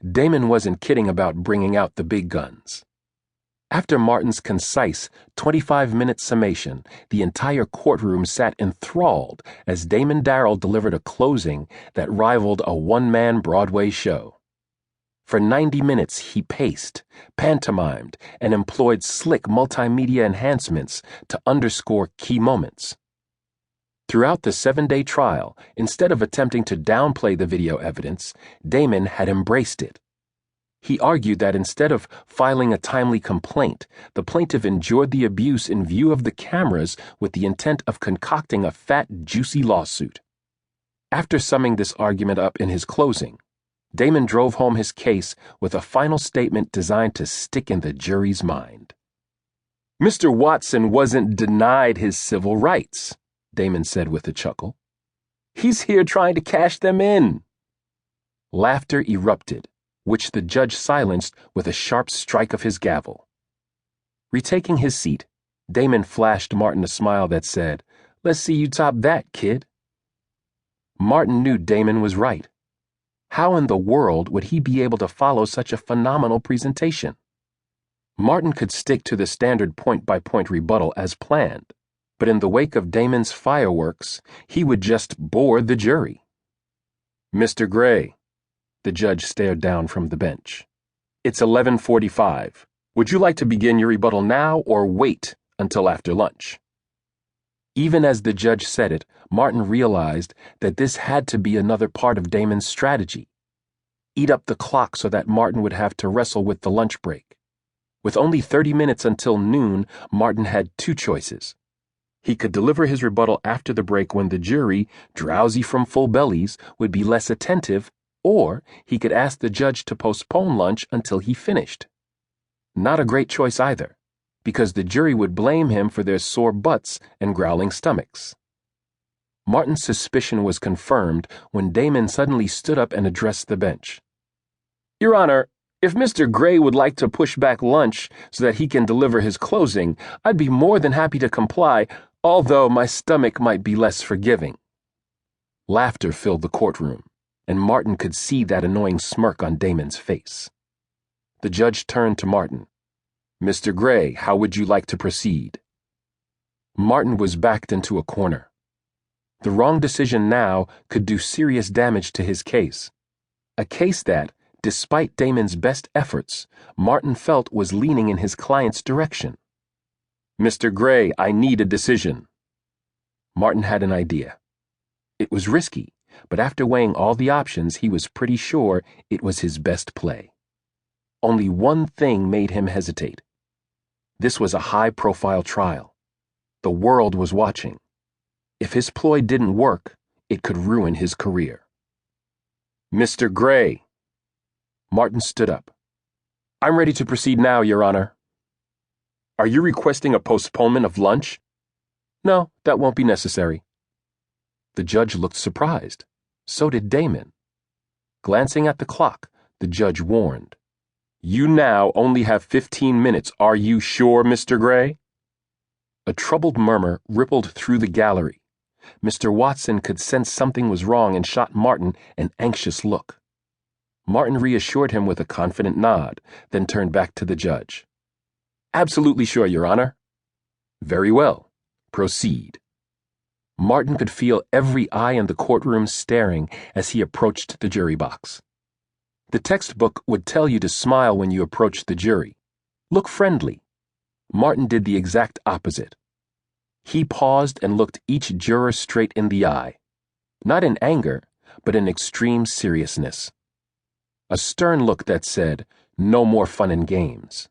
Damon wasn't kidding about bringing out the big guns. After Martin's concise 25-minute summation, the entire courtroom sat enthralled as Damon Darrell delivered a closing that rivaled a one-man Broadway show. For 90 minutes, he paced, pantomimed, and employed slick multimedia enhancements to underscore key moments. Throughout the 7-day trial, instead of attempting to downplay the video evidence, Damon had embraced it. He argued that instead of filing a timely complaint, the plaintiff endured the abuse in view of the cameras with the intent of concocting a fat, juicy lawsuit. After summing this argument up in his closing, Damon drove home his case with a final statement designed to stick in the jury's mind. Mr. Watson wasn't denied his civil rights, Damon said with a chuckle. He's here trying to cash them in. Laughter erupted, which the judge silenced with a sharp strike of his gavel. Retaking his seat, Damon flashed Martin a smile that said, "Let's see you top that, kid." Martin knew Damon was right. How in the world would he be able to follow such a phenomenal presentation? Martin could stick to the standard point-by-point rebuttal as planned, but in the wake of Damon's fireworks, he would just bore the jury. "Mr. Gray," the judge stared down from the bench. "It's 11:45. Would you like to begin your rebuttal now or wait until after lunch?" Even as the judge said it, Martin realized that this had to be another part of Damon's strategy. Eat up the clock so that Martin would have to wrestle with the lunch break. With only 30 minutes until noon, Martin had two choices. He could deliver his rebuttal after the break when the jury, drowsy from full bellies, would be less attentive, or he could ask the judge to postpone lunch until he finished. Not a great choice either, because the jury would blame him for their sore butts and growling stomachs. Martin's suspicion was confirmed when Damon suddenly stood up and addressed the bench. "Your Honor, if Mr. Gray would like to push back lunch so that he can deliver his closing, I'd be more than happy to comply, although my stomach might be less forgiving." Laughter filled the courtroom, and Martin could see that annoying smirk on Damon's face. The judge turned to Martin. "Mr. Gray, how would you like to proceed?" Martin was backed into a corner. The wrong decision now could do serious damage to his case. A case that, despite Damon's best efforts, Martin felt was leaning in his client's direction. "Mr. Gray, I need a decision." Martin had an idea. It was risky, but after weighing all the options, he was pretty sure it was his best play. Only one thing made him hesitate. This was a high-profile trial. The world was watching. If his ploy didn't work, it could ruin his career. "Mr. Gray." Martin stood up. "I'm ready to proceed now, Your Honor." "Are you requesting a postponement of lunch?" "No, that won't be necessary." The judge looked surprised. So did Damon. Glancing at the clock, the judge warned, "You now only have 15 minutes. Are you sure, Mr. Gray?" A troubled murmur rippled through the gallery. Mr. Watson could sense something was wrong and shot Martin an anxious look. Martin reassured him with a confident nod, then turned back to the judge. "Absolutely sure, Your Honor." "Very well. Proceed." Martin could feel every eye in the courtroom staring as he approached the jury box. The textbook would tell you to smile when you approached the jury. Look friendly. Martin did the exact opposite. He paused and looked each juror straight in the eye, not in anger, but in extreme seriousness. A stern look that said, "No more fun and games."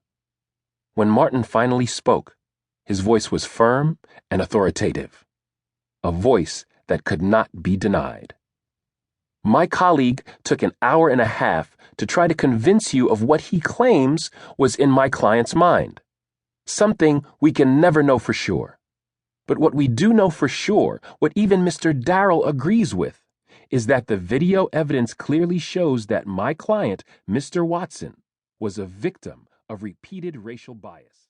When Martin finally spoke, his voice was firm and authoritative. A voice that could not be denied. "My colleague took an hour and a half to try to convince you of what he claims was in my client's mind. Something we can never know for sure. But what we do know for sure, what even Mr. Darrell agrees with, is that the video evidence clearly shows that my client, Mr. Watson, was a victim of repeated racial bias."